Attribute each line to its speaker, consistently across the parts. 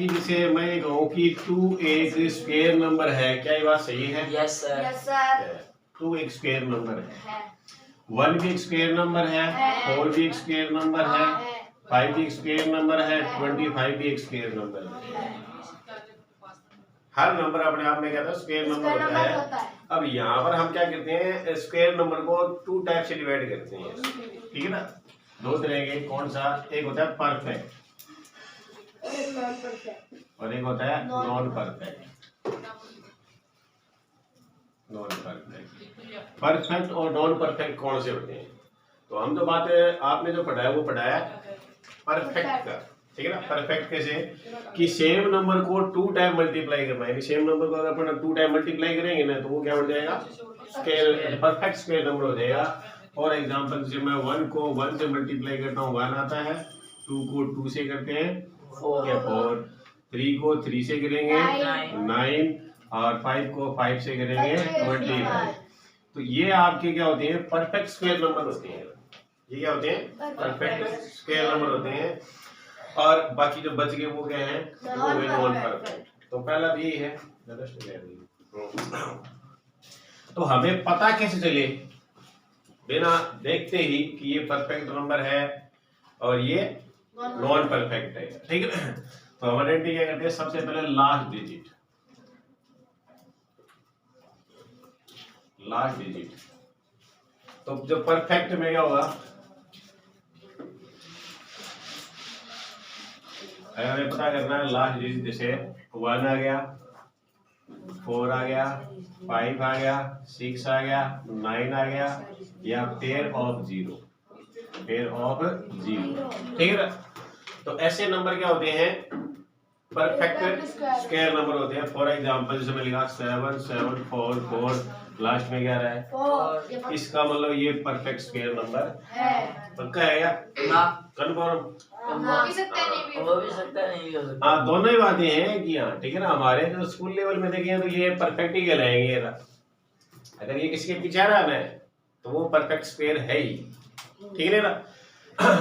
Speaker 1: जिसे मैं ये कहूँ कि 2 एक स्क्वायर नंबर है, क्या ये बात सही है?
Speaker 2: Yes sir.
Speaker 3: Yes sir.
Speaker 1: 2 एक स्क्वायर नंबर है, 1 भी एक स्क्वायर नंबर है, 4 भी एक स्क्वायर नंबर है, 5 भी एक स्क्वायर नंबर है, 25 भी एक स्क्वायर नंबर है। हर नंबर अपने आप में क्या था? स्क्वायर नंबर होता है। अब यहाँ पर हम क्या करते हैं, स्क्वायर नंबर को 2 टाइप से डिवाइड करते हैं, ठीक है ना? 2 तरह के, कौन सा? एक होता है परफेक्ट और एक होता है non perfect. Non perfect, perfect और नॉन परफेक्ट कौन से होते हैं? तो हम तो बात आपने जो पढ़ा है वो पढ़ा है परफेक्ट का, ठीक है ना? परफेक्ट कैसे कि सेम नंबर को 2 टाइम मल्टीप्लाई करना है। सेम नंबर को अगर अपन 2 टाइम मल्टीप्लाई करेंगे ना तो वो क्या हो जाएगा? स्क्वायर, परफेक्ट स्क्वायर नंबर हो जाएगा। फॉर एग्जांपल जैसे मैं 1 को 1 से मल्टीप्लाई करता हूँ 1 आता है, 2 को 2 से करते हैं 4, 3 को 3 से करेंगे 9 और 5 को 5 से करेंगे 25। तो ये आपके क्या होते हैं? परफेक्ट स्क्वायर नंबर होते हैं। ये क्या होते हैं? परफेक्ट स्क्वायर नंबर होते हैं। और बाकी जो बच गए वो क्या है? वो है नॉन परफेक्ट। तो पहला भी है। तो हमें पता कैसे चले बिना देखते ही कि ये परफेक्ट नंबर है और ये नॉन परफेक्ट है, ठीक है? तो हम आइडेंटिटी क्या करते हैं? सबसे पहले लास्ट डिजिट, लास्ट डिजिट। तो जो परफेक्ट में क्या होगा? हमें पता करना है लास्ट डिजिट, जैसे 1 आ गया, 4 आ गया, 5 आ गया, 6 आ गया, 9 आ गया, या पेयर ऑफ 0, पेयर ऑफ 0, ठीक है ना? तो ऐसे नंबर क्या होते हैं? परफेक्ट स्क्वायर नंबर होते हैं। फॉर एग्जांपल जैसे मैं लिखा 7 7 4 4, लास्ट में क्या रहा है? 4। इसका मतलब ये परफेक्ट स्क्वायर नंबर है। पक्का है क्या? कंफर्म?
Speaker 3: हो भी सकता है, नहीं भी
Speaker 2: हो भी सकता है, नहीं भी हो सकता।
Speaker 1: हाँ, दोनों ही बातें हैं कि हाँ, ठीक है ना? हमारे जो स्कूल लेवल में देखें तो ये परफेक्ट ही कहलाएंगे। अगर ये किसी के पीछे रहा है तो वो परफेक्ट स्क्वायर है ही, ठीक है ना?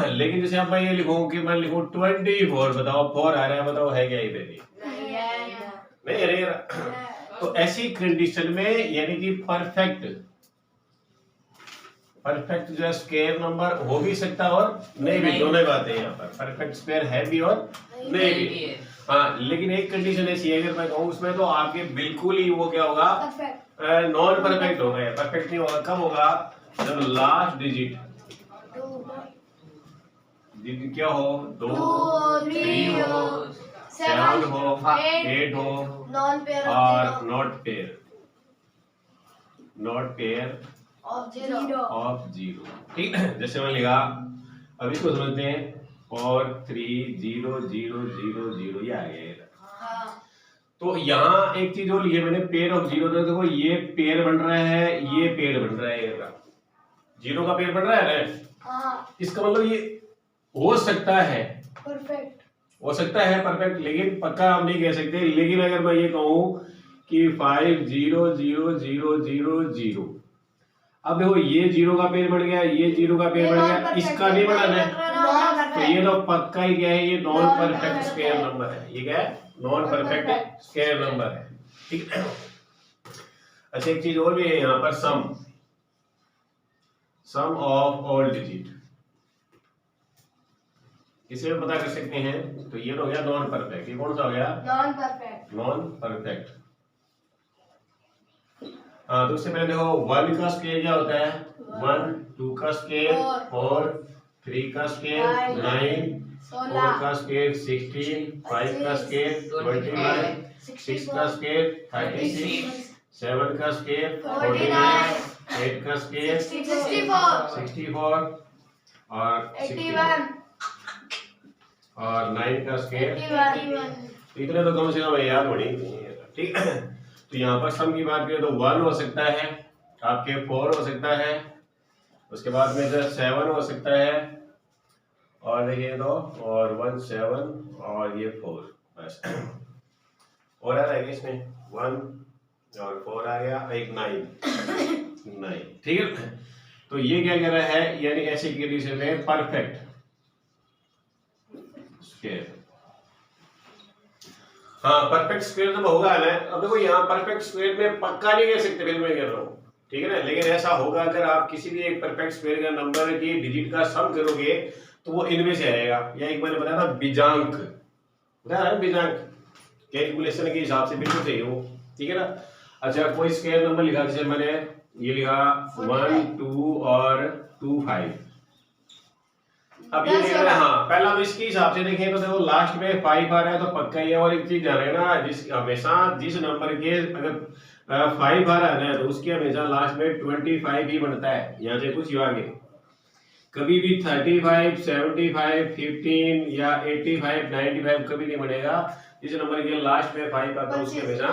Speaker 1: लेकिन जैसे अब मैं ये लिखूं कि मैं लिखूं 24, बताओ 4 आ रहा है, बताओ है क्या इधर? नहीं रहेगा। तो ऐसी कंडीशन में यानी कि परफेक्ट, परफेक्ट जो है स्क्वायर नंबर हो भी सकता और नहीं भी, दोनों बातें यहाँ पर। परफेक्ट स्क्वायर है भी और नहीं भी। हाँ, लेकिन एक कंडीशन ऐसी है, अगर मैं कहूँ उसमें तो आपके बिल्कुल ही वो क्या होगा? नॉन परफेक्ट होगा, परफेक्ट नहीं होगा। कब होगा? जब लास्ट डिजिट क्या हो? 2 3 हो, 7 हो, 8 हो और not pair, not pair of 0, ठीक है? जैसे मैं लिखा, अब इसको समझते हैं, 4 3 0 0 0 0, ये आ गया। तो यहाँ एक चीज और लिखी मैंने, पेयर ऑफ 0। तो देखो ये पेयर बन रहा है, ये पेयर बन रहा है, 0 का पेयर बन रहा है ना? इसका मतलब ये हो सकता है परफेक्ट, हो सकता है परफेक्ट, लेकिन पक्का हम नहीं कह सकते। लेकिन अगर मैं ये कहूं कि 5 0 0 0 0 0, अब देखो ये 0 का पेयर बन गया, ये 0 का पेयर बन गया, इसका नहीं बना है, तो ये तो पक्का ही क्या है? ये नॉन परफेक्ट स्क्वायर नंबर है। ये क्या है? नॉन परफेक्ट स्क्वायर नंबर है, ठीक है? अच्छा, एक चीज और भी है यहाँ पर, सम ऑफ ऑल डिजिट, इसे हम पता कर सकते हैं। तो ये हो गया नॉन परफेक्ट। ये कौन सा हो गया? Non perfect, non perfect. हाँ, तो उससे पहले देखो 1 का स्क्वायर क्या होता है? 1, 2 का स्क्वायर 4, 3 का स्क्वायर 9, 4 का स्क्वायर 16, 5 का स्क्वायर 25, 6 का स्क्वायर 36, 7 का स्क्वायर 49, 8 का स्क्वायर 64 और 81 और 9 का स्क्वायर 81। तो इतने तो कम से कम याद होनी चाहिए, ठीक है? तो यहाँ पर सम की बात करें तो 1 हो सकता है, आपके 4 हो सकता है, उसके बाद में 7 हो सकता है, और देखिए तो और 1 7 और ये 4, बस। और आ रहा है इसमें 1 और 4 आ गया, एक 9, ठीक है? तो ये क्या कह रहा है? यानी ऐसे कंडीशन में परफेक्ट स्क्वायर। हाँ परफेक्ट स्क्वायर जब होगा ना, अब देखो यहाँ परफेक्ट स्क्वायर में पक्का नहीं कह सकते, फिर मैं कह रहा हूँ, ठीक है ना, लेकिन ऐसा होगा अगर आप किसी भी एक परफेक्ट स्क्वायर का नंबर की डिजिट का सम करोगे तो वो इनमें से आएगा, या एक मैंने बताया था बीजांक, बताया ना बीजांक, कैलकुलेशन के हिसाब से बिल्कुल सही हो, ठीक है ना। अच्छा कोई स्क्वायर नंबर लिखा, जैसे मैंने ये लिखा 1 2 और 2 5, अब ये देख रहे हैं, हाँ पहला तो इसके हिसाब से देखें तो देखो लास्ट में 5 आ रहा है तो पक्का ही है, और एक चीज जान रहे ना, जिस हमेशा जिस नंबर के अगर 5 आ रहा है ना तो उसके हमेशा लास्ट में 25 ही बनता है, यहाँ से कुछ आगे कभी भी 35 75 15 या 85 95 कभी नहीं बनेगा, जिस नंबर के लास्ट में 5 आता है उसके हमेशा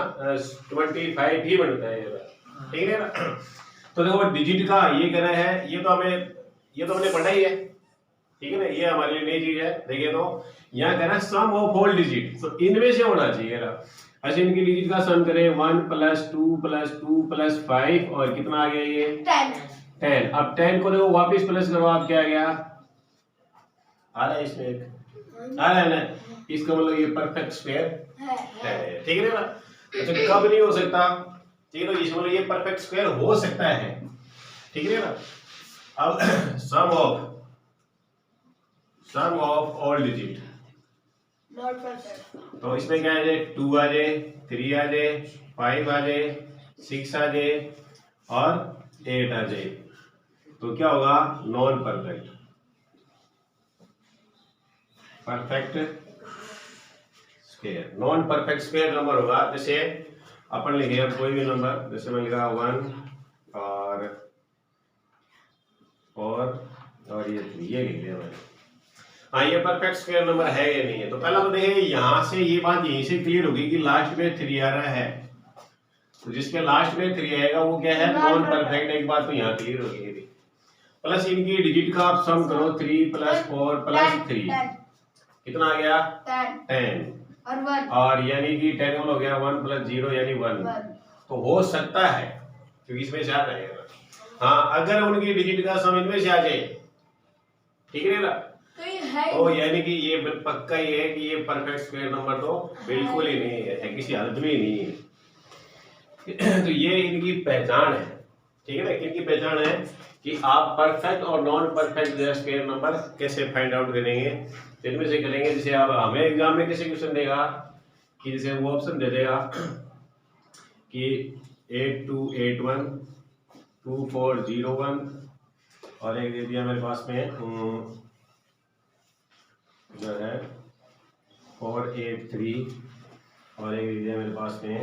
Speaker 1: 25 ही बनता है, ठीक है ना। तो देखो डिजिट का ये कहना है, ये तो हमने पढ़ा ही है, ठीक है ना, ये हमारे लिए नई चीज है। देखिए तो यहाँ कहना सम ऑफ ऑल डिजिट, तो इनमें से होना चाहिए ना। अच्छा इनकी डिजिट का सम करें 1 + 2 + 2 + 5 और कितना आ गया ये 10। अब 10 को देखो वापस प्लस करो, आप क्या आ गया, आ रहा है इसमें एक आ रहा है ना, इसका मतलब ये परफेक्ट स्क्वायर है, ठीक है ना। अच्छा कब नहीं हो सकता, ठीक है, तो इसमें मतलब ये परफेक्ट स्क्वायर हो सकता है, ठीक है ना। अब sum of all digit,
Speaker 3: not perfect,
Speaker 1: तो इसमें क्या आ जाए 2 आ जाए, 3 आ जाए, 5 आ जाए, 6 आ जाए और 8 आ जाए, तो क्या होगा non perfect. Perfect square, non perfect square number होगा, जैसे अपन लिखे अब कोई भी नंबर, जैसे मैं लिखा 1 और ये 3, ये लिख दिया मैंने, हाँ ये परफेक्ट स्क्वायर नंबर है या नहीं है। तो पहला तो देखिए यहाँ से ये बात यहीं से क्लियर होगी कि लास्ट में 3 आ रहा है, तो जिसके लास्ट में 3 आएगा वो क्या है नॉन परफेक्ट, एक बात तो यहाँ क्लियर होगी। प्लस इनकी डिजिट का आप सम करो 3 + 4 + 3 कितना आ गया 10 और यानी कि 10 हो गया 1 + 0 यानी 1, तो हो सकता है क्योंकि इसमें से आ रहेगा, हाँ अगर उनकी डिजिट का सम इनमें से आ जाए, ठीक है ना, तो यानी कि ये पक्का ही है कि ये परफेक्ट स्क्वायर नंबर तो बिल्कुल ही नहीं है, किसी हालत में ही नहीं है। तो ये इनकी पहचान है, ठीक है ना, किनकी पहचान है कि आप परफेक्ट और नॉन परफेक्ट स्क्वायर नंबर कैसे फाइंड आउट करेंगे, इनमें से करेंगे। जैसे आप हमें एग्जाम में कैसे क्वेश्चन देगा कि जैसे वो ऑप्शन दे देगा कि 8281 2401 और एक दे दिया मेरे पास में जो है 483 और एक दे दिया मेरे पास में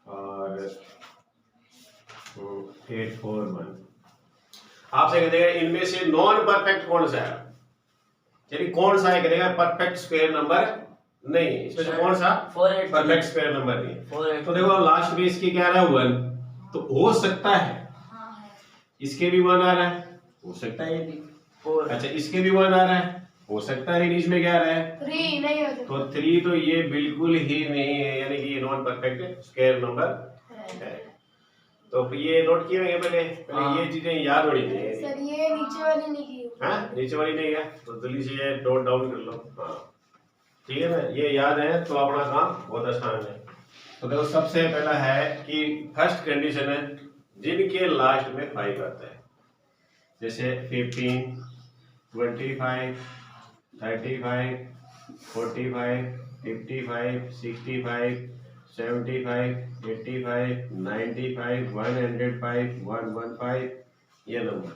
Speaker 1: और 841, आपसे कह देगा इनमें से नॉन परफेक्ट कौन सा है, यानी कौन सा है कहेगा परफेक्ट स्क्वायर नंबर नहीं, इसमें से कौन सा परफेक्ट स्क्वायर नंबर नहीं। तो देखो लास्ट में इसके क्या आ रहा है 1, तो हो सकता है इसके भी 1 आ रहा है, हो सकता है ये भी, अच्छा इसके भी 1 आ रहा है, हो सकता है इसमें क्या आ रहा है
Speaker 3: 3 नहीं हो सकता,
Speaker 1: तो 3 तो ये बिल्कुल ही नहीं है, यानी कि ये नॉन परफेक्ट स्क्वायर नंबर है। तो ये नोट किए होंगे पहले ये चीजें याद होनी चाहिए
Speaker 3: सर, ये नीचे वाली नहीं की,
Speaker 1: हाँ नीचे वाली नहीं है तो जल्दी से ये नोट डाउन कर लो, हाँ ठीक है ना, ये याद है तो अपना काम बहुत आसान है। तो देखो सबसे पहला है कि फर्स्ट कंडीशन है जिनके लास्ट में 5 आता है, जैसे 15 25 35 45 55 65 75 85 95 105 115 ये नंबर।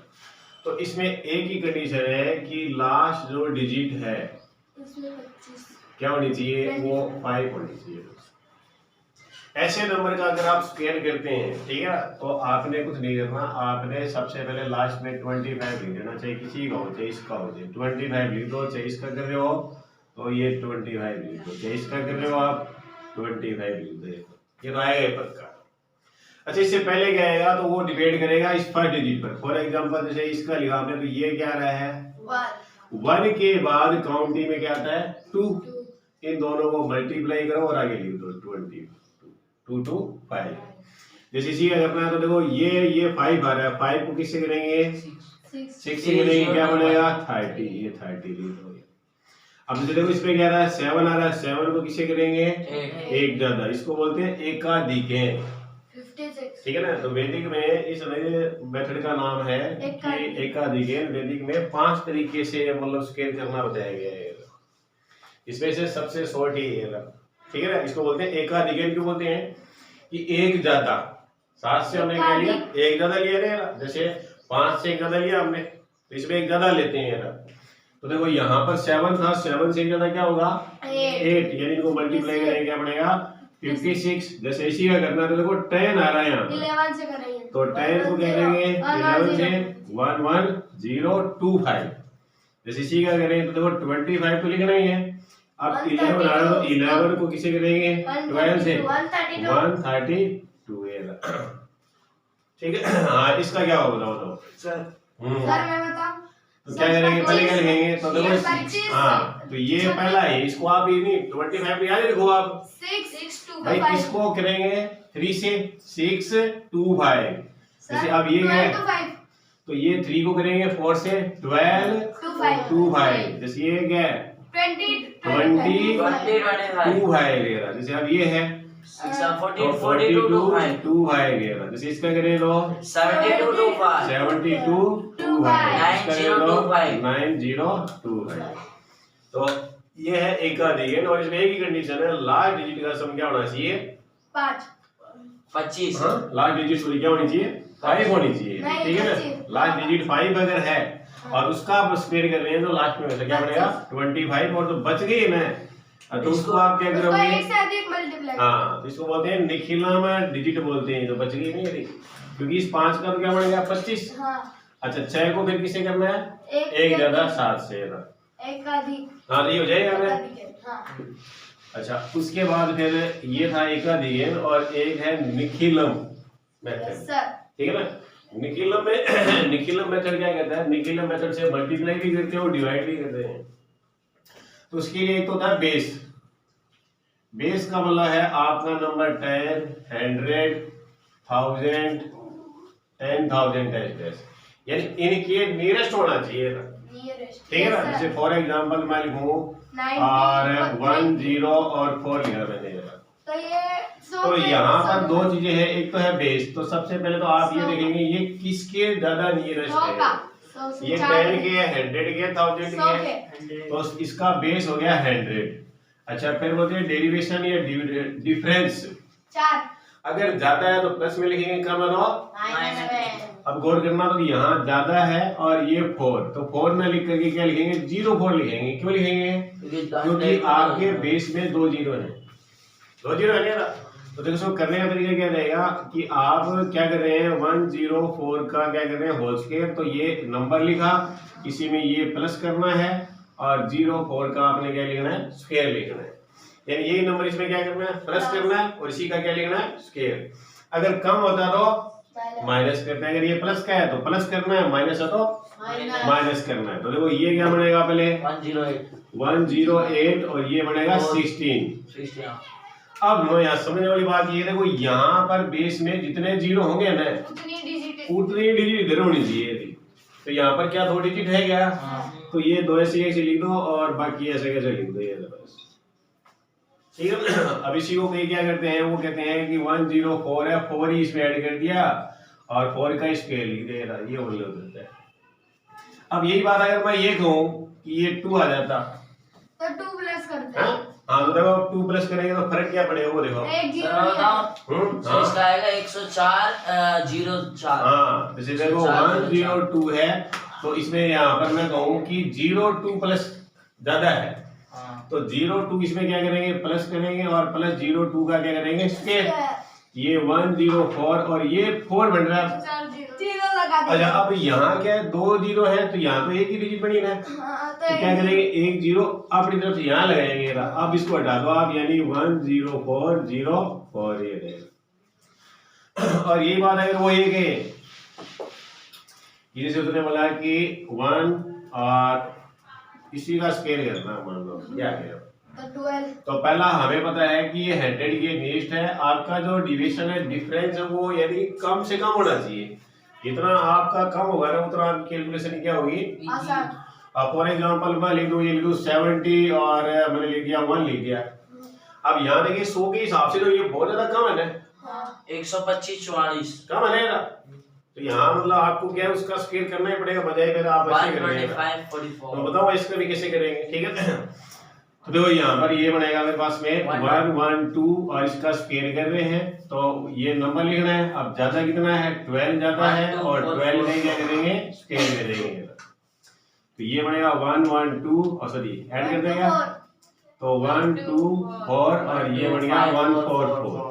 Speaker 1: तो इसमें एक ही कंडीशन है कि लास्ट जो डिजिट है
Speaker 3: इसमें 25
Speaker 1: क्या होनी चाहिए, वो 5 होनी चाहिए। ऐसे नंबर का अगर आप स्क्वायर करते हैं, ठीक है, तो आपने कुछ नहीं करना, आपने सबसे पहले लास्ट में 25 लिख देना, चाहे किसी का हो चाहे इसका हो, चाहे 25 लिख दो, चाहे इसका कर रहे हो तो ये 25 लिख दो, चाहे इसका कर रहे हो आप 25 लिख दो, ये तो आएगा पक्का। अच्छा इससे पहले क्या आएगा तो वो डिपेंड करेगा इस फर्स्ट डिजिट पर। फॉर एग्जांपल जैसे इसका लिखा आपने तो ये क्या रहा है 1 के बाद काउंटिंग में क्या आता है 2, इन दोनों को मल्टीप्लाई करो और आगे लिख दो 22 2 to 5। जैसे इसी का करना है तो देखो ये 5 आ रहा है, 5 को किससे करेंगे 6 से करेंगे, क्या बनेगा 30, ये 30 लिख दो। अब जैसे देखो इसमें क्या आ रहा है 7 आ रहा है, 7 को किसे करेंगे एक ज्यादा, इसको बोलते हैं एकाधिकेन।
Speaker 3: 56
Speaker 1: ठीक है ना। तो वैदिक में इस मेथड का नाम है कि एकाधिकेन। वैदिक में 5 तरीके से मतलब स्केल करना बताया गया है, इसमें से सबसे शॉर्ट ही है। ठीक है ना। इसको बोलते हैं एकाधिकेन। क्यों बोलते हैं कि एक ज्यादा, 7 से हमने क्या लिया एक ज्यादा लिया ना, जैसे 5 से एक ज्यादा लिया हमने, तो इसमें एक ज्यादा लेते हैं ना। तो देखो यहाँ पर 7 था, 7 से एक ज्यादा क्या होगा 8, यानी इनको मल्टीप्लाई करेंगे क्या बनेगा 56। जैसे इसी का करना है तो देखो 10 आ रहा है यहाँ पर,
Speaker 3: 11 से करेंगे
Speaker 1: तो 10 को क्या करेंगे 11 से 11025। जैसे इसी का करेंगे तो देखो 25 तो लिखना ही है। अब 11 आ रहा है तो 11 को किसे करेंगे 12 से 132। ठीक है। हाँ इसका क्या होगा बताओ
Speaker 3: सर मैं बताऊं
Speaker 1: तो क्या करेंगे पहले क्या लिखेंगे तो देखो हाँ तो ये पहला है, इसको आप ये नहीं 25 याद लिखो आप
Speaker 3: 6
Speaker 1: भाई, इसको करेंगे 3 से 6 2 5। जैसे अब ये क्या है तो ये 3 को करेंगे 4 से 12 2 5। जैसे ये क्या है 20 2 5। जैसे अब ये है
Speaker 2: 14
Speaker 1: तो
Speaker 2: 42
Speaker 1: 2
Speaker 2: 5
Speaker 1: 5। जैसे इसका करें तो
Speaker 2: 72 2 5
Speaker 1: 72 2 5,
Speaker 2: 9025
Speaker 1: 9025। तो ये है एकाधिकेन और इसमें एक ही कंडीशन है, लास्ट डिजिट का सम क्या होना चाहिए
Speaker 2: 25।
Speaker 1: हाँ लास्ट डिजिट सॉरी क्या होनी चाहिए 5 होनी चाहिए। ठीक है ना। लास्ट डिजिट 5 अगर है और उसका आप स्क्वायर कर रहे हैं तो लास्ट में वैसे क्या बनेगा 25 और तो बच गई ना तो उसको आप क्या करोगे
Speaker 3: एक से अधिक मल्टीप्लाई
Speaker 1: हाँ तो इसको बोलते हैं निखिलम डिजिट बोलते हैं, जो बच गई नहीं यदि, क्योंकि इस 5 का तो क्या बनेगा 25।
Speaker 3: हाँ
Speaker 1: अच्छा 6 को फिर किसे करना है एक ज्यादा 7 से ना
Speaker 3: एक का अधिक
Speaker 1: हाँ तो ये हो जाएगा हमें।
Speaker 3: हाँ
Speaker 1: अच्छा उसके बाद फिर ये था एकाधिकेन और एक है निखिलम मेथड।
Speaker 3: सर
Speaker 1: ठीक है ना। निखिलम में निखिलम मेथड क्या कहता है, निखिलम मेथड से मल्टीप्लाई भी करते हैं और डिवाइड भी करते हैं। तो उसके लिए एक तो होता है बेस। बेस का मतलब है आपका नंबर 10 100 1000 10,000 ऐसे, यानी इनके नियरेस्ट होना चाहिए ना। ठीक है ना। जैसे फॉर एग्जांपल मैं लिखूं और 1 0 और 4 लिखा मैंने तो यहाँ पर दो चीजें हैं, एक तो है बेस। तो सबसे पहले तो आप ये देखेंगे ये किसके ज्यादा नियरेस्ट है, ये 10 के 100 के 1000 के, तो इसका बेस हो गया 100। अच्छा फिर बोलते हैं डेरिवेशन या डिफरेंस।
Speaker 3: 4
Speaker 1: अगर ज्यादा है तो प्लस में लिखेंगे, कम है तो अब गौर करना तो यहाँ ज्यादा है और ये 4 तो 4 में लिख करके क्या लिखेंगे 04 लिखेंगे। क्यों लिखेंगे क्योंकि आपके बेस में 2 जीरो है, 2 जीरो है ना। तो देखो इसको करने का तरीका क्या रहेगा कि आप क्या कर रहे हैं 104 का क्या कर रहे हैं होल स्क्वायर, तो ये नंबर लिखा, इसी में ये प्लस करना है और 04 का आपने क्या लिखना है स्क्वायर लिखना है, यानी यही नंबर इसमें क्या करना है प्लस करना है और इसी का क्या लिखना है स्क्वायर। अगर कम होता तो माइनस करते हैं, अगर ये प्लस का है तो प्लस करना है, माइनस है तो माइनस करना है। तो देखो ये क्या बनेगा पहले 108 और ये बनेगा 16। अब नो यहाँ समझने वाली बात ये देखो यहाँ पर बेस में जितने जीरो होंगे ना उतनी डिजिट इधर होनी चाहिए थी। तो यहाँ पर क्या 2 डिजिट है क्या, तो ये 2 ऐसे लिख दो और बाकी ऐसे कैसे लिख दो ये बस। ठीक है। अब इसी को कहीं क्या करते हैं वो कहते हैं कि 104 है 4 ही इसमें ऐड कर दिया और 4 का स्क्वायर लिख दिया, ये बोल देता है। अब यही बात अगर मैं ये कहूँ कि ये 2 आ जाता
Speaker 3: तो 2 प्लस करते हैं।
Speaker 1: हाँ तो देखो 2 प्लस करेंगे तो फर्क क्या पड़ेगा वो देखो
Speaker 2: इसका आएगा 104 04।
Speaker 1: हाँ जैसे देखो 102 है तो इसमें यहाँ पर मैं कहूँ कि 02 प्लस ज्यादा है तो 02 इसमें क्या करेंगे प्लस करेंगे और प्लस 02 का क्या करेंगे स्क्वायर, ये 104 और ये 4 बन रहा है। अच्छा अब यहाँ क्या है 2 जीरो है तो यहाँ तो एक ही डिजिट बनी ना, तो क्या करेंगे 1 जीरो अपनी तरफ से यहाँ लगाएंगे, अब इसको हटा दो आप, यानी 10404 ये रहेगा। और यही बात अगर वो एक है जैसे उसने बोला कि 1 और इसी का स्क्वायर करना मान लो क्या है
Speaker 3: तो 12।
Speaker 1: तो पहला हमें पता है कि ये 100 के नियरेस्ट है, आपका जो डिविजन है डिफरेंस है वो यानी कम से कम होना चाहिए, जितना आपका कम होगा ना उतना आपकी कैलकुलेशन क्या होगी अब फॉर एग्जांपल मैं लिख दूं, ये लिख दूं 70 और मैंने लिख दिया 1 लिख दिया। अब यहाँ देखिए 100 के हिसाब से तो ये बहुत ज्यादा कम है ना,
Speaker 2: 125 44
Speaker 1: कम है ना। तो यहाँ मतलब आपको क्या है उसका स्केल करना ही पड़ेगा, बजाय फिर आप ऐसे करेंगे।
Speaker 2: 125 44
Speaker 1: तो बताओ इसका भी कैसे करेंगे, ठीक है। तो देखो यहाँ पर ये बनेगा मेरे पास में 1 1 2 और इसका स्केल कर रहे हैं तो ये नंबर लिखना है। अब ज्यादा कितना है, 12 ज्यादा है और 12 में क्या करेंगे, स्केल करेंगे। तो ये बनेगा 1 1 2 और सॉरी ऐड कर देगा तो 1 2 4 और ये बन गया 1 4 4।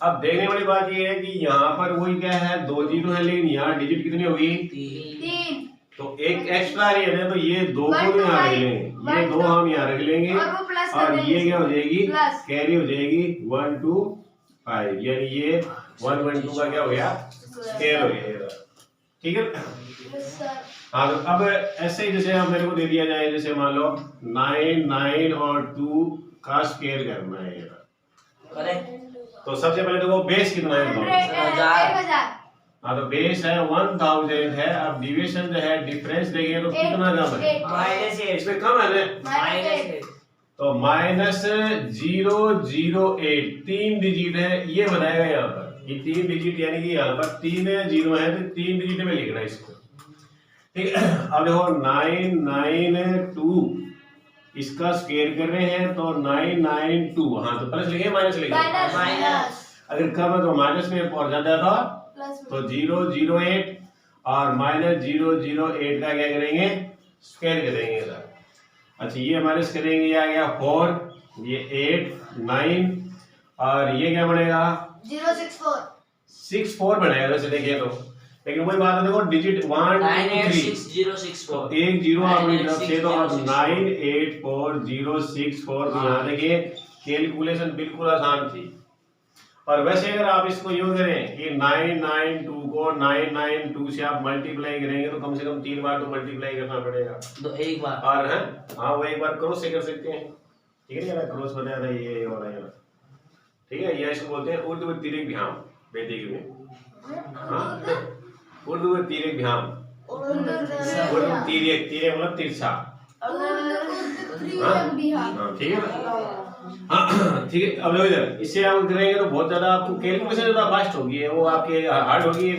Speaker 1: अब देखने वाली बात ये है कि यहाँ पर वही क्या है, 2 जीरो है, लेकिन यहाँ डिजिट कितनी होगी,
Speaker 3: 3
Speaker 1: तो एक एक्स्ट्रा है तो ये 2 को यहाँ रख लेंगे, ये 2 हम यहाँ रख लेंगे
Speaker 3: और वो प्लस
Speaker 1: और
Speaker 3: कर देंगे,
Speaker 1: ये क्या हो जाएगी,
Speaker 3: प्लस।
Speaker 1: कैरी हो जाएगी 1 2 5, यानी ये 1 1 2 का क्या हो गया, स्केल हो गया, ठीक है।
Speaker 3: Yes sir.
Speaker 1: हाँ तो अब ऐसे ही जैसे हम मेरे को दे दिया जाए, जैसे मान लो 9 9 और 2 का स्केल करना है,
Speaker 2: करेक्ट।
Speaker 1: तो सबसे पहले तो वो बेस कितना है,
Speaker 3: 1000।
Speaker 1: हाँ तो बेस है 1000 है। अब डिविजन जो है डिफरेंस देंगे तो कितना कम है,
Speaker 2: -8
Speaker 1: इसमें कम है ना,
Speaker 3: -8
Speaker 1: तो -008 3 डिजिट है, ये बनाएगा यहाँ पर, ये 3 डिजिट यानी कि यहाँ पर 3 जीरो है तो 3 डिजिट में लिखना है इसको, ठीक है। अब देखो 992 इसका स्क्वायर कर रहे हैं तो 992, हाँ तो प्लस लिखे माइनस लिखे,
Speaker 3: माइनस
Speaker 1: अगर कम है तो माइनस में और ज्यादा था
Speaker 3: प्लस
Speaker 1: तो 008 और -008 का क्या करेंगे, स्क्वायर करेंगे सर। अच्छा ये माइनस करेंगे, ये आ गया 4, ये 8 9 और ये क्या बनेगा
Speaker 3: 064
Speaker 1: 64 बनेगा वैसे देखिए तो, लेकिन वही बात है देखो डिजिट 1 2 3
Speaker 2: 986064
Speaker 1: एक जीरो आपने तरफ से तो अब 984064 तो यहाँ देखिए कैलकुलेशन बिल्कुल आसान थी। और वैसे अगर आप इसको यूं करें कि 992 को 992 से आप मल्टीप्लाई करेंगे तो कम से कम 3 बार तो मल्टीप्लाई करना पड़ेगा,
Speaker 2: तो एक बार
Speaker 1: और है हाँ वो एक बार क्रॉस से कर सकते हैं, ठीक है ना, क्रॉस बताया था ये वाला है, ठीक है। ये इसको बोलते हैं उर्दू तिरक भ्याम वैदिक में, हाँ उर्दू में तिरक भ्याम, उर्दू तिरक मतलब तिरछा, हाँ ठीक है ना, हाँ ठीक है। अब इधर इससे आप करेंगे तो बहुत ज्यादा आपको कैलकुलेशन ज्यादा फास्ट होगी, वो आपके हार्ड होगी,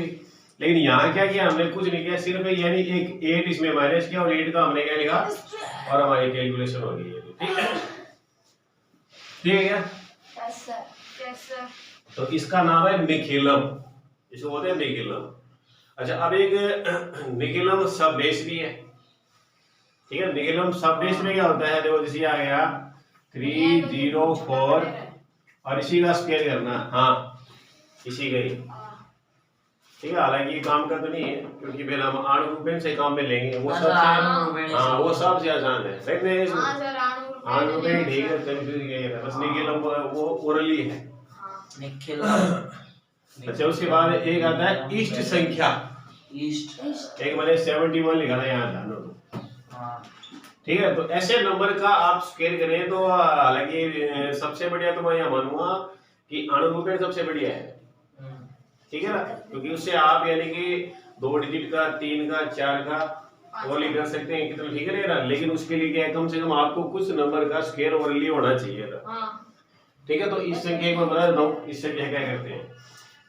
Speaker 1: लेकिन यहाँ क्या किया हमने, कुछ नहीं किया, सिर्फ यानी एक 8 इसमें माइनस किया और 8 का हमने क्या लिखा और हमारी कैलकुलेशन हो गई, ठीक है, ठीक है क्या।
Speaker 3: Yes sir. Yes sir.
Speaker 1: तो इसका नाम है निखिलम, इसको बोलते हैं निखिलम। अच्छा अब एक निखिलम सब बेस भी है, ठीक है। निखिलम सब बेस में क्या होता है, देखो जैसे आ गया 304 और इसी का स्क्वायर करना, हाँ इसी का ही, ठीक है। हालांकि ये काम का तो नहीं है क्योंकि फिर हम आणुरूपेण से काम में लेंगे, वो सबसे हाँ वो सबसे आसान है, सही में
Speaker 3: हाँ सर
Speaker 1: आणुरूपेण ठीक है, कंफ्यूज गए बस, निखिलम वो ओरली है।
Speaker 2: निखिल
Speaker 1: अच्छा उसके बाद एक आता है इष्ट संख्या,
Speaker 2: ईस्ट
Speaker 1: एक मैंने 71 लिखा था यहाँ ध्यान दो,
Speaker 2: हाँ
Speaker 1: ठीक है। तो ऐसे नंबर का आप स्केल करें तो हालांकि सबसे बढ़िया तो मैं यहाँ मानूंगा कि अणुरूपेण सबसे बढ़िया है, ठीक है ना, क्योंकि उससे आप यानी कि 2 डिजिट का 3 का 4 का वो लिख कर सकते हैं कितना, ठीक है ना, लेकिन उसके लिए क्या है कम से कम आपको कुछ नंबर का स्केल ओरली होना चाहिए था, ठीक है। तो इस संख्या को बता देता हूँ, इस संख्या क्या करते हैं,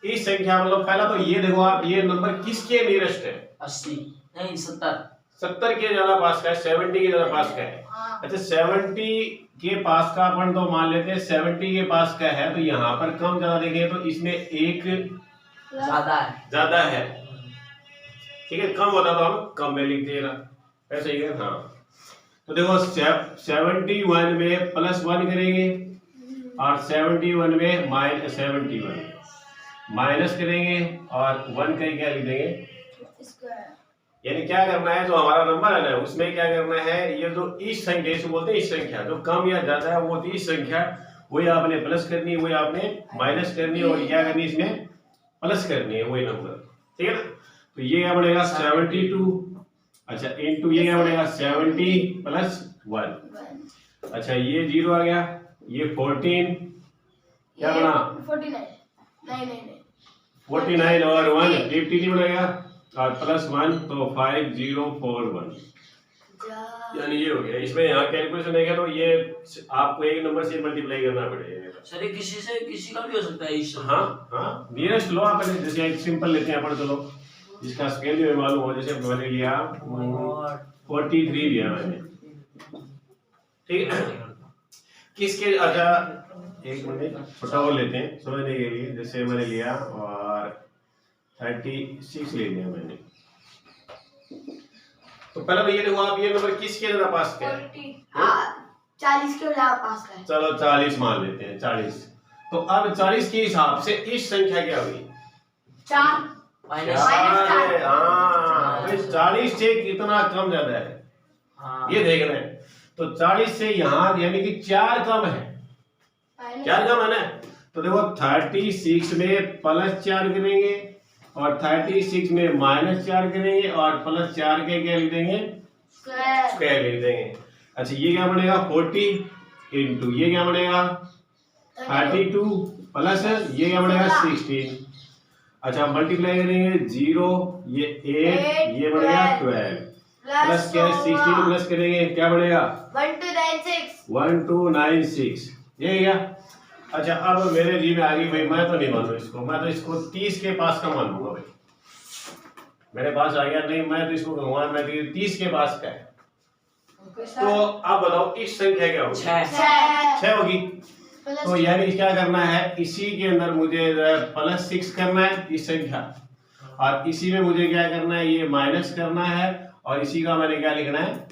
Speaker 1: इस संख्या मतलब पहला तो ये देखो आप ये नंबर किसके नियरेस्ट है,
Speaker 2: 80 नहीं 70
Speaker 1: के ज्यादा पास का है, 70 के ज्यादा पास का है। अच्छा 70 के पास का अपन तो मान लेते हैं 70 के पास का है, तो यहाँ पर कम ज्यादा देखें तो इसमें एक ज्यादा है, ठीक है, कम होता तो हम कम में लिख देना, ऐसे ही है, हाँ। तो देखो 71 में +1 करेंगे और 71 में -71 माइनस करेंगे और 1 का क्या लिख देंगे, यानी क्या करना है, जो हमारा नंबर है ना उसमें क्या करना है, ये जो इस संख्या से बोलते हैं इस संख्या जो कम या ज्यादा है वो होती है इस संख्या, वही आपने प्लस करनी है, वही आपने माइनस करनी है और क्या करनी है इसमें प्लस करनी है वही नंबर, ठीक है ना। तो ये क्या बनेगा 72, अच्छा इनटू ये क्या बनेगा 70 + 1, अच्छा ये 0 आ गया, ये 14 क्या बना 49 और 1 50 नहीं बनेगा और +1 तो 5041, यानी ये हो गया। इसमें यहाँ कैलकुलेशन है तो ये आपको एक नंबर से मल्टीप्लाई करना पड़ेगा।
Speaker 2: सर ये किसी का भी हो सकता है इस
Speaker 1: हाँ हाँ, नियरेस्ट लो आप, जैसे एक सिंपल लेते हैं अपन, चलो इसका स्केल भी मालूम हो, जैसे मैंने लिया 43 लिया मैंने, ठीक है। किसके, अच्छा एक मिनट छोटा और लेते हैं समझने के लिए, जैसे मैंने लिया और 36 ले लिया मैंने। तो पहले तो ये देखो आप, ये नंबर किसके ज्यादा पास का है?
Speaker 3: 40 के ज्यादा पास का है।
Speaker 1: चलो 40 मान लेते हैं, 40। तो अब 40 के हिसाब से इस संख्या क्या हुई?
Speaker 3: 4
Speaker 2: माइनस।
Speaker 1: हाँ, 40 से कितना कम ज्यादा है, ये देख रहे हैं। तो 40 से यहाँ यानी कि 4 कम है, 4 कम है ना। तो देखो 36 में +4 करेंगे और 36 में -4 करेंगे और +4 के क्या लिख देंगे? स्क्वायर लिख देंगे। अच्छा ये क्या बनेगा? 40 इंटू ये क्या बनेगा? 32 प्लस ये क्या बनेगा? 16। अच्छा मल्टीप्लाई करेंगे 0, ये 8, ये बनेगा 12 प्लस क्या है? 16 प्लस करेंगे क्या बनेगा? 1296, ये क्या? अच्छा अब मेरे जी में आ गई भाई, मैं तो नहीं मानूं इसको, मैं तो इसको 30 के पास का मानूंगा भाई। मेरे पास आ गया नहीं, मैं तो इसको कहूंगा मैं तो 30 के पास का है। तो अब बताओ इस संख्या क्या होगी? 6 होगी। तो यानी क्या करना है, इसी के अंदर मुझे +6 करना है इस संख्या, और इसी में मुझे क्या करना है? ये माइनस करना है, और इसी का मैंने क्या लिखना है?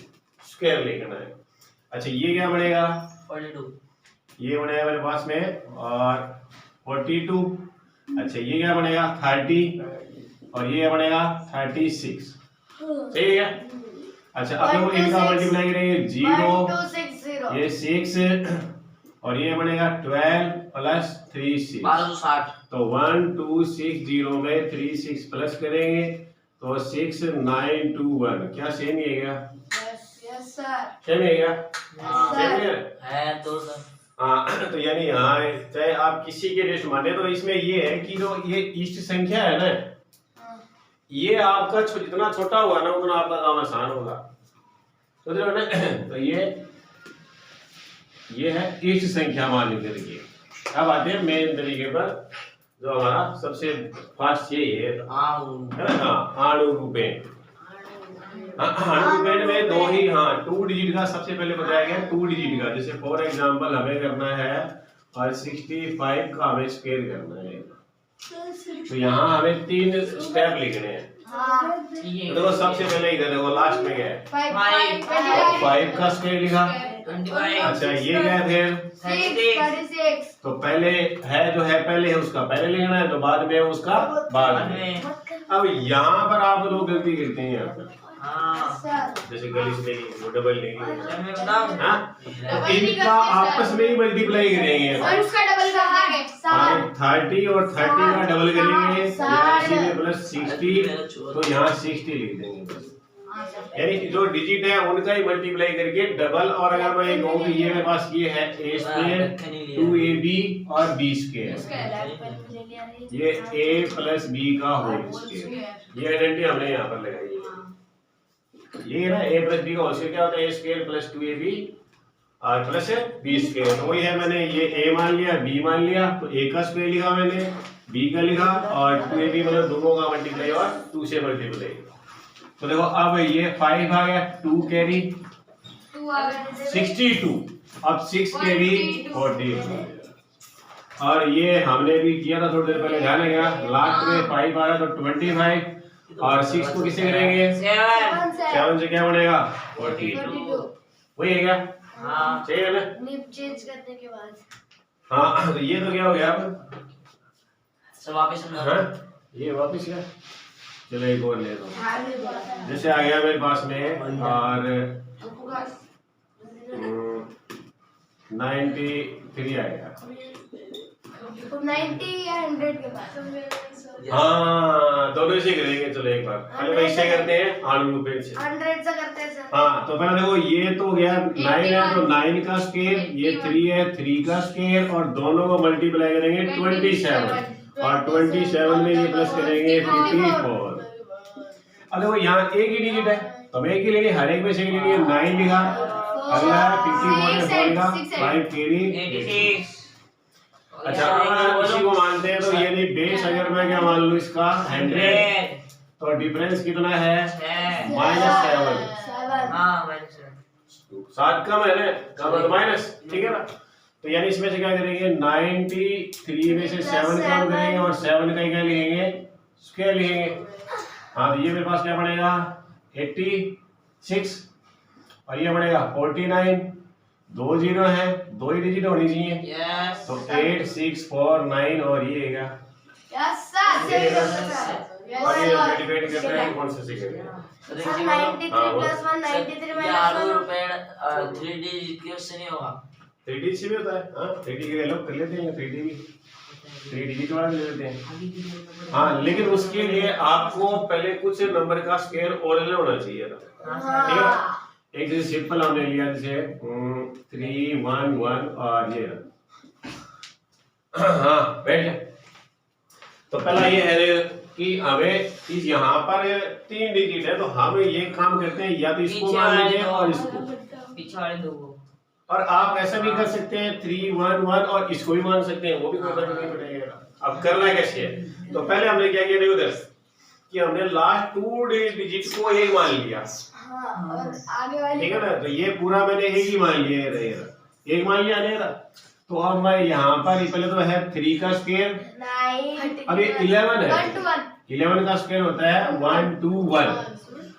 Speaker 1: स्क्वायर लिखना है। अच्छा ये क्या बनेगा?
Speaker 2: 42।
Speaker 1: ये बनेगा मेरे पास में, और 42। अच्छा ये क्या बनेगा? 30, और ये क्या बनेगा? 36, ठीक है। अच्छा अब लोग इनका मल्टीप्लाई करेंगे 0, ये 6, और ये बनेगा 12 प्लस 3 6,
Speaker 2: 1260।
Speaker 1: तो 1260 में 36 प्लस करेंगे तो 6 9 2 1, क्या सेम ही है क्या? सेम है क्या? सेम
Speaker 2: है तो सर।
Speaker 1: हाँ। तो यानी यहाँ चाहे आप किसी के रेस्ट माने, तो इसमें ये है कि जो ये इष्ट संख्या है ना, ये आपका जितना छोटा हुआ ना उतना आपका काम आसान होगा, समझ रहे हो ना। तो ये है इष्ट संख्या मान करके। अब आते हैं मेन तरीके पर, जो हमारा सबसे फास्ट यही है ना। हाँ अणुरूपेण। अणुरूपेण में 2 ही, हाँ 2 डिजिट का सबसे पहले बताया गया, 2 डिजिट का। जैसे फॉर एग्जांपल हमें करना है और 65 का हमें स्क्वायर करना है, तो यहाँ हमें 3 स्टेप लिखने हैं। तो देखो सबसे पहले इधर देखो लास्ट में क्या है? 5 का स्क्वायर लिखा।
Speaker 2: 25।
Speaker 1: अच्छा ये क्या है? फिर
Speaker 3: 36।
Speaker 1: तो पहले है जो है पहले है उसका पहले लिखना है, तो बाद में उसका बाद में। अब यहाँ पर आप लोग गलती करते हैं, यहाँ पर जैसे गली से लेंगे वो डबल लेंगे, तो इनका आपस में ही मल्टीप्लाई करेंगे,
Speaker 3: और उसका डबल कहाँ है?
Speaker 1: 30 और 30 का डबल करेंगे, इसी में प्लस 60, तो यहाँ 60 लिख देंगे बस। यानी जो डिजिट है उनका ही मल्टीप्लाई करके डबल। और अगर मैं ये कहूँ कि ये मेरे पास ये है a स्क्वायर 2ab और b स्क्वायर, ये a प्लस b का होल स्क्वायर, ये आइडेंटिटी हमने यहाँ पर लगाई है। ये ना a प्लस b का होल स्क्वायर क्या होता है? a स्क्वायर प्लस 2ab और प्लस b स्क्वायर। तो वही है, मैंने ये a मान लिया b मान लिया, तो a का स्क्वायर लिखा मैंने, b का लिखा, और 2ab मतलब दोनों का मल्टीप्लाई और 2 से मल्टीप्लाई। तो देखो अब ये 5 आ गया, 2 कैरी 62, अब 6 कैरी 40, और ये हमने भी किया था थोड़ी देर पहले, ध्यान है क्या? लास्ट में 5 आ रहा तो 25, और 6 को किसे करेंगे? 7 से क्या बनेगा? 42, वही है क्या?
Speaker 2: हाँ
Speaker 1: सही है ना?
Speaker 3: चेंज करने के बाद
Speaker 1: हाँ तो ये तो क्या हो गया अब?
Speaker 2: सब वापस
Speaker 1: हाँ ये वापिस क्या? चलो एक और ले लो। जैसे आ गया मेरे पास में और 93 आएगा,
Speaker 3: 90 या 100 के बाद।
Speaker 1: हाँ दोनों इसे करेंगे। चलो एक बार पहले तो इससे करते हैं अणुरूपेण से।
Speaker 3: 100 से करते हैं सर।
Speaker 1: हाँ तो पहले देखो ये तो गया 9 है, तो 9 का स्क्वायर, ये 3 है 3 का स्क्वायर, और दोनों को मल्टीप्लाई करेंगे 27, और 27 में ये प्लस करेंगे 54। अब देखो यहाँ एक ही डिजिट है, तो हम एक ही लेंगे, हर एक में से एक लेंगे। 9 लिखा, अगला 54 लिखा, 5 कैरी
Speaker 2: 86।
Speaker 1: अच्छा अगर इसी को मानते हैं तो ये नहीं बेस, अगर मैं क्या मान लूं इसका 100 तो डिफरेंस कितना है -7।
Speaker 2: हाँ -7।
Speaker 1: 7 कम है ना, कम है तो माइनस, ठीक है ना। तो यानी इसमें से क्या करेंगे 93 में से 7 कम करेंगे और 7 का ही क्या लिखेंगे स्क्वायर लिखेंगे। हाँ तो ये मेरे पास क्या बनेगा 86 और ये बनेगा 49। 2 जीरो है, 2 ही डिजिट होनी चाहिए
Speaker 2: यस।
Speaker 1: तो 8 6 4 9 और ये आएगा।
Speaker 3: Yes sir.
Speaker 1: और ये डिबेट करते हैं कौन से सीखेंगे।
Speaker 3: 93 प्लस 1 93
Speaker 2: ये आलू रुपए 3D क्वेश्चन नहीं होगा।
Speaker 1: 3D से भी होता है, हाँ 3D के लोग कर लेते हैं, 3D भी 3 डिजिट वाला ले लेते हैं। हाँ लेकिन उसके लिए आपको पहले कुछ नंबर का स्क्वायर और होना चाहिए था, ठीक है। एक जैसे सिंपल हमने लिया जैसे 3 1 1 और ये हाँ बैठ जाए। तो पहला ये है कि हमें इस यहाँ पर 3 डिजिट है तो हम ये काम करते हैं या तो इसको मान लीजिए और इसको,
Speaker 2: पीछे वाले दो को।
Speaker 1: और आप ऐसा भी कर सकते हैं 3 1 1 और इसको भी मान सकते हैं, वो भी कोई फर्क नहीं पड़ेगा। अब करना कैसे है, तो पहले हमने क्या किया देखो उधर कि हमने लास्ट 2 डिजिट को एक मान लिया,
Speaker 3: और आगे वाली
Speaker 1: ठीक है ना। तो ये पूरा मैंने एक ही मान लिया है, एक मान लिया नहीं। तो अब मैं यहाँ पर पहले तो है 3 का स्क्वायर,
Speaker 3: 9
Speaker 1: अब ये 11 है,
Speaker 3: 1 to 1
Speaker 1: 11 का स्क्वायर होता है 1 2 1।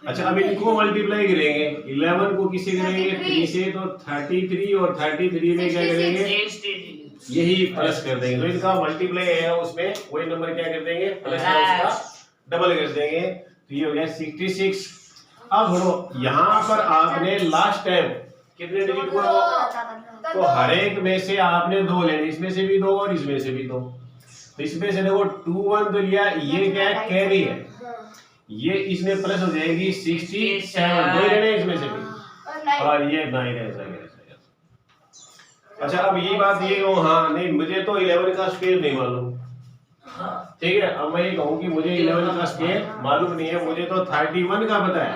Speaker 1: अच्छा अब इनको मल्टीप्लाई करेंगे, 11 को किसी करेंगे 3 से तो 33 और 33 में क्या करेंगे यही प्लस कर देंगे। तो इनका मल्टीप्लाई है उसमें वही नंबर क्या कर देंगे प्लस है उसका डबल कर देंगे, तो ये हो गया 66। अब सुनो यहाँ पर आपने लास्ट टाइम कितने डिजिट को, तो हर एक में से आपने 2 लेने, इसमें से भी 2 और इसमें से भी 2। तो इसमें से देखो 2 1 तो लिया, ये क्या है कैरी है, ये इसमें प्लस हो जाएगी 67, 2 लेने इसमें से भी और ये 9 ऐसा। अच्छा अब ये बात ये कहूँ, हाँ नहीं मुझे तो 11 का स्क्वायर नहीं मालूम, ठीक है। अब मैं ये कहूँ कि मुझे 11 का स्क्वायर मालूम नहीं है, मुझे तो 31 का पता है।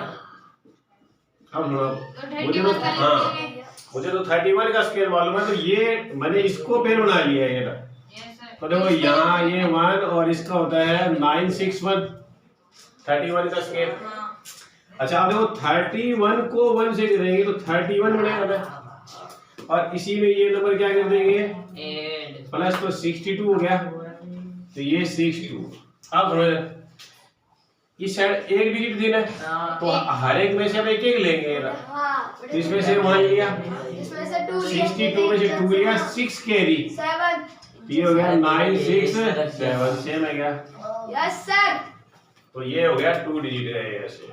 Speaker 1: अब मुझे तो हाँ मुझे तो 31 का स्क्वायर मालूम है, तो ये मैंने इसको फिर बना लिया है ना। तो देखो यहाँ ये 1 और इसका होता है 961, 31 का स्क्वायर। अच्छा अब देखो 31 को 1 से करेंगे तो 31 बनेगा ना, और इसी में ये नंबर क्या कर देंगे प्लस, तो 62 हो गया, तो ये 62। अब समझ इस साइड एक डिजिट देना है तो हर एक में से हम एक एक लेंगे, तो इसमें से 1 लिया,
Speaker 3: इसमें से 2
Speaker 1: 62 में से 2 लिया, 6 कैरी,
Speaker 3: 7
Speaker 1: ये हो गया 9 6 7 सेम है क्या।
Speaker 3: Yes sir.
Speaker 1: तो ये हो गया 2 डिजिट है ऐसे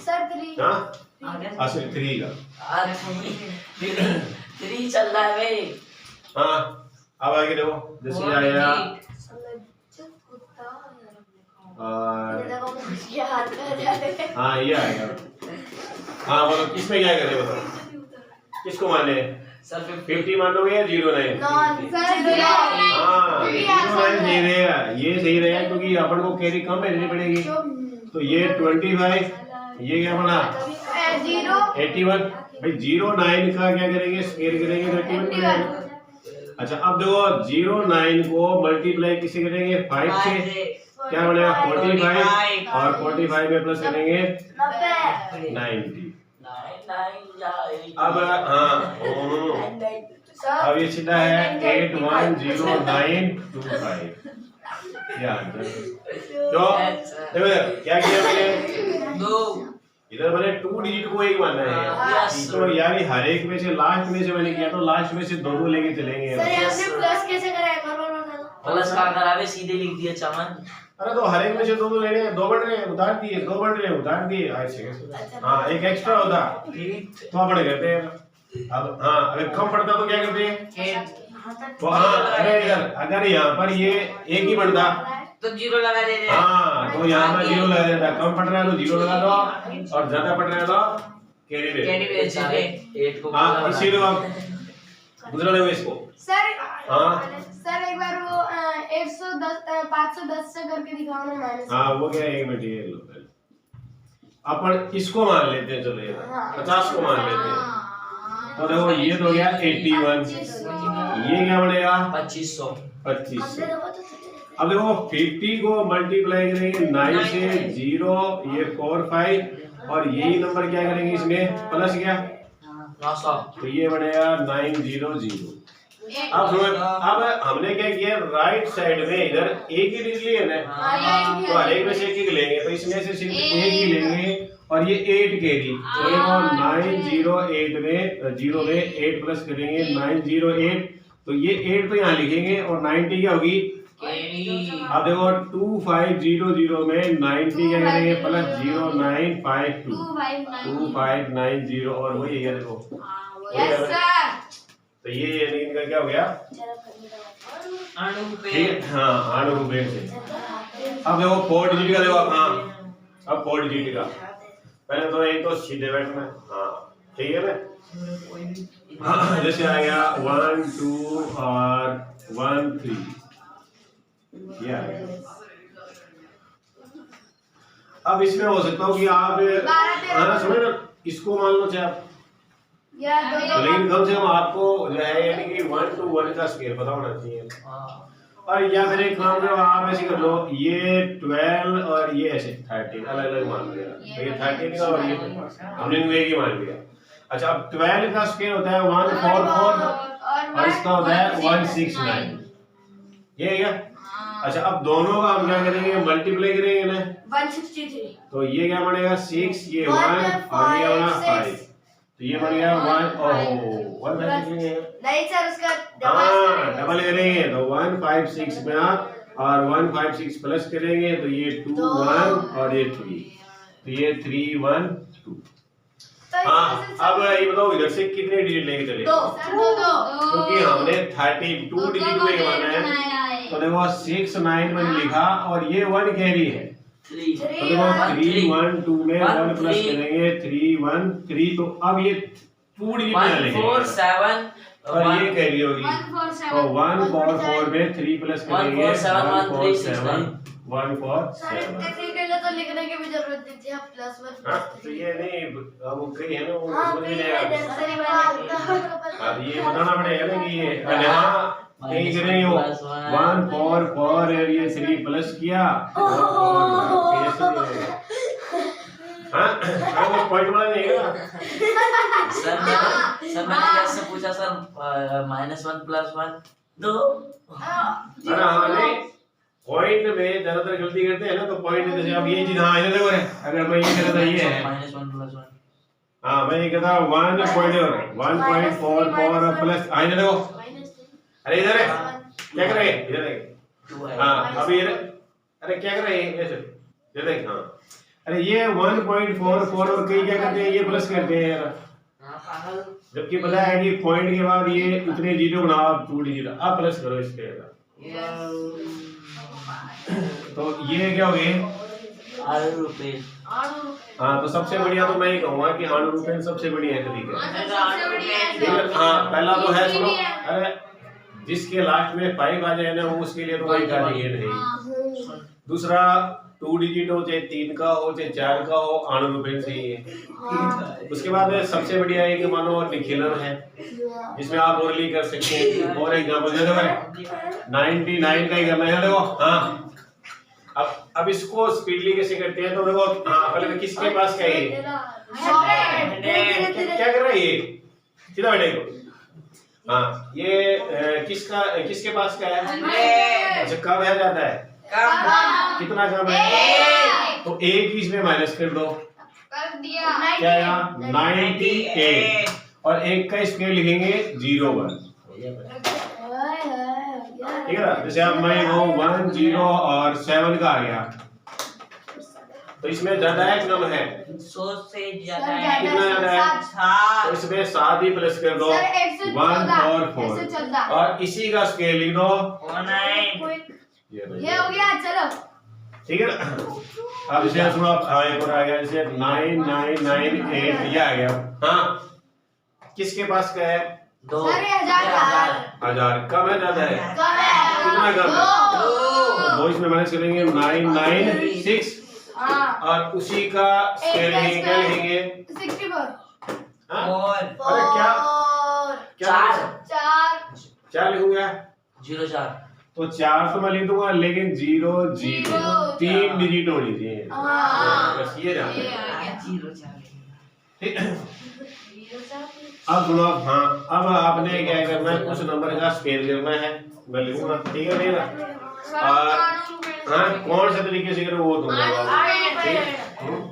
Speaker 3: सर 3
Speaker 1: हाँ असली 3 का
Speaker 2: 3 चल रहा है भाई।
Speaker 1: हाँ अब आगे देखो जैसे आया और हाँ ये आएगा। हाँ बोलो किसमें क्या करे बताओ, किसको माने
Speaker 2: सर
Speaker 1: 50 मानोगे या 09?
Speaker 3: नॉन सर
Speaker 1: हाँ 09 सही रहेगा, ये सही रहेगा क्योंकि अपन को कैरी कम भेजनी पड़ेगी। तो ये 25, ये क्या बना 81 भाई 09 का क्या करेंगे स्क्वायर करेंगे 31। अच्छा अब देखो 09 को मल्टीप्लाई किसे करेंगे 5 से, क्या बनेगा 45 और 45 में प्लस करेंगे 90। अब हाँ अब ये सीधा है 810925 यार। तो देखो क्या किया मैंने, इधर मैंने 2 डिजिट को एक माना है, तो यानी हर एक में से लास्ट में से मैंने किया तो लास्ट में से 2 लेके चलेंगे।
Speaker 3: सर हमने प्लस कैसे करा है
Speaker 2: प्लस का करावे सीधे लिख दिया चमन।
Speaker 1: अरे तो हर एक में से 2 लेने हैं, 2 बढ़ रहे हैं उतार दिए, 2 बढ़ रहे हैं उतार दिए ऐसे। हाँ एक एक्स्ट्रा होता तो अपन करते हैं। अब हाँ अगर कम पड़ता तो क्या करते हैं, तो हाँ अगर यहाँ पर ये एक ही बढ़ता
Speaker 2: तो 0 लगा दे दे।
Speaker 1: हाँ तो यहाँ पर 0 लगा देता, कम पड़ रहा है तो 0 लगा दो और ज्यादा पड़ रहा है तो कैरी
Speaker 2: भेज दे 8 को।
Speaker 1: हाँ इसीलिए आप दूसरा देखो इसको
Speaker 3: सर।
Speaker 1: हाँ
Speaker 3: सर एक बार वो 110 510 से करके दिखाओ ना माइनस।
Speaker 1: हाँ वो क्या है, 1 मिनट ये लो। अपन इसको मान लेते हैं, चलो ये 50 को मान लेते हैं। तो देखो ये तो हो गया 81, ये क्या बनेगा
Speaker 2: 2500।
Speaker 1: 2500। अब देखो 50 को मल्टीप्लाई करेंगे 9 से 0, ये 4 5 और यही नंबर क्या करेंगे इसमें प्लस क्या,
Speaker 2: 900।
Speaker 1: तो ये बनेगा 900। अब हमने क्या किया, राइट साइड में इधर एक ही डिजिट लिए ना, तो हर एक में से एक लेंगे, तो इसमें से सिर्फ एक ही लेंगे और ये 8 कैरी, तो ये 908 में 0 में 8 प्लस करेंगे 908, तो ये 8 तो यहाँ लिखेंगे और 90 क्या होगी। अब देखो 2500 में 90 क्या करेंगे प्लस 0952 2590 और वही है देखो। तो ये इनका क्या हो गया, ठीक है। हाँ, अनुरूपेण से। अब देखो 4 डिजिट का, देखो हाँ अब 4 डिजिट का पहले तो एक तो सीधे बैठना, हाँ ठीक है ना। हाँ, जैसे आ गया 1 2 और 1 3, ये आ गया। अब इसमें हो सकता हो कि आप सुने ना, इसको मान लो चाहे आप, तो लेकिन कम से कम आपको जो है यानी कि 1 to 1 का स्केल पता होना चाहिए। और या फिर एक काम करो, आप ऐसे कर लो, ये 12 और ये ऐसे 13 अलग अलग मान लिया, तो ये 13 का और ये हमने एक ही मान लिया। अच्छा, अब 12 का स्केल होता है 144 और इसका होता है 169, ये है क्या। अच्छा, अब दोनों का हम क्या करेंगे, मल्टीप्लाई करेंगे ना,
Speaker 3: 163,
Speaker 1: तो ये क्या बनेगा 6, ये 1 और ये बना 5, तो ये बन गया 1 1
Speaker 3: नहीं सर उसका
Speaker 1: डबल करेंगे तो 156 में और 156 प्लस करेंगे तो ये 2 1 और ये 3, तो ये 3 1 2। हाँ, अब ये बताओ इधर से कितने डिजिट लेके चले, क्योंकि हमने 32 डिजिट में माना है, तो देखो 6 9 मैंने लिखा और ये 1 कैरी है, तो देखो 3 1 2 में 1 प्लस करेंगे 3 1 3, तो अब ये 2 डिजिट में लेंगे
Speaker 2: 147
Speaker 1: और ये कैरी होगी, तो 144 में 3 प्लस करेंगे 147
Speaker 3: तो लिखने की भी जरूरत नहीं थी, प्लस 1
Speaker 1: तो ये नहीं अब कहीं है ना वो समझ नहीं आएगा, अब ये बताना पड़ेगा ना कि ये नहीं करेंगे वो 144 और ये 3 प्लस किया वो पॉइंट वाला नहीं है
Speaker 2: सर मैंने कैसे पूछा सर, -1 + 1 2।
Speaker 1: अरे हाँ, नहीं पॉइंट में ज्यादातर गलती करते हैं ना, तो पॉइंट जैसे अब ये चीज, हाँ ये देखो अगर मैं ये कहता ये है
Speaker 2: -1 + 1,
Speaker 1: हाँ मैं ये कहता 1.44 प्लस आइए देखो, अरे इधर है क्या कर रहे हैं, इधर है हाँ अभी इधर, अरे क्या कर रहे हैं ऐसे इधर देख, हाँ अरे ये 1.44 और कई क्या करते हैं, ये प्लस करते हैं यार, जबकि पता है कि पॉइंट के बाद ये इतने जीरो बनाओ 2 डिजिट, अब प्लस करो इसके, तो ये क्या हो गए
Speaker 2: अनुरूपेण।
Speaker 1: हाँ, तो सबसे बढ़िया तो मैं ये कहूँगा कि अनुरूपेण सबसे बढ़िया तरीका है। हाँ पहला तो है, सुनो, अरे जिसके लास्ट में 5 आ जाए ना वो उसके लिए तो कोई कार्य है नहीं। दूसरा 2 डिजिट हो, चाहे 3 का हो चाहे 4 का हो, अनुरूपेण से ही है। उसके बाद सबसे बढ़िया है कि मानो निखिलन है, जिसमें आप ओरली कर सकते हैं। और एग्जांपल दे दो, 99 का ही करना है देखो। हाँ अब इसको स्पीडली कैसे करते हैं, तो देखो हाँ पहले किसके पास क्या है, क्या कर रहा है ये, सीधा बैठेगा। हाँ ये किसके पास क्या है, अच्छा कब आ जाता है, कितना कम है, तो एक ही इसमें माइनस कर दो, क्या आएगा 98 और एक का स्क्वायर लिखेंगे 01, ठीक है ना। जैसे अब मैं 1 0 और 7 का आ गया, तो इसमें ज्यादा है कम है,
Speaker 2: 100 से ज्यादा है,
Speaker 1: कितना ज्यादा है, तो इसमें 7 ही प्लस कर दो 144 और इसी का स्क्वायर लिख दो
Speaker 2: 19।
Speaker 3: ये हो गया, चलो
Speaker 1: ठीक है ना। अब इसे सुनो, एक और आ गया, जैसे 9998 ये आ गया। हाँ किसके पास क्या है, 1000 कम है ज्यादा है, कितना कम है, 2 इसमें माइनस करेंगे 996
Speaker 3: हाँ
Speaker 1: और उसी का स्क्वायर लिखेंगे, क्या लिखेंगे?
Speaker 3: 64
Speaker 1: हाँ?
Speaker 2: और
Speaker 1: अरे क्या क्या
Speaker 3: 4
Speaker 1: क्या लिखूंगा?
Speaker 2: 04
Speaker 1: तो 4 तो मैं लिख दूंगा, लेकिन 0 0
Speaker 3: 0,
Speaker 1: 3 डिजिट होनी चाहिए।
Speaker 3: हाँ
Speaker 1: बस ये रहा।
Speaker 3: ये आ गया
Speaker 2: 04
Speaker 1: ठीक।
Speaker 3: 04
Speaker 1: अब सुनो, हाँ अब आपने क्या करना है, कुछ नंबर का स्क्वायर करना है, मैं लिखूंगा, ठीक है नहीं? और हाँ कौन से तरीके से करो वो तुम बताओ। ठीक है?